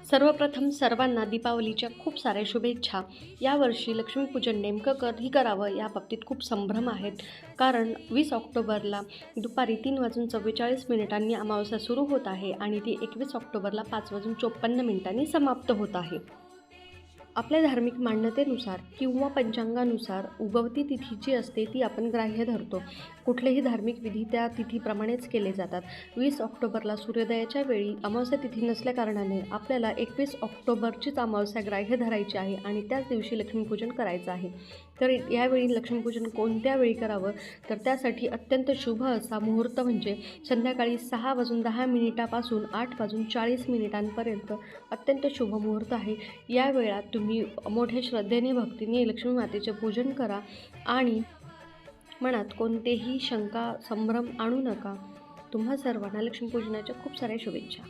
सर्वप्रथम सर्वांना दीपावलीच्या खूप साऱ्या शुभेच्छा. यावर्षी लक्ष्मीपूजन नेमकं कधी करावं याबाबतीत खूप संभ्रम आहेत. कारण 20 ऑक्टोबरला दुपारी 3:44 अमावस्या सुरू होत आहे आणि ती 21 ऑक्टोबरला 5:54 समाप्त होत आहे. आपल्या धार्मिक मान्यतेनुसार किंवा पंचांगानुसार उगवती तिथी जी असते ती आपण ग्राह्य धरतो. कुठलेही धार्मिक विधी त्या तिथीप्रमाणेच केले जातात. 20 ऑक्टोबरला सूर्योदयाच्या वेळी अमावस्या तिथी नसल्याकारणाने आपल्याला 21 ऑक्टोबरचीच अमावस्या ग्राह्य धरायची आहे आणि त्याच दिवशी लक्ष्मीपूजन करायचं आहे. तर यावेळी लक्ष्मीपूजन कोणत्या वेळी करावं, तर त्यासाठी अत्यंत शुभ असा मुहूर्त म्हणजे संध्याकाळी 6:10 पासून 8:40 अत्यंत शुभ मुहूर्त आहे. या वेळात तुम्ही मोठ्या श्रद्धेने भक्तीने लक्ष्मी मातेचे पूजन करा आणि मनात कोणतेही शंका संभ्रम आणू नका. तुम्हा सर्वांना लक्ष्मीपूजनाच्या खूप साऱ्या शुभेच्छा.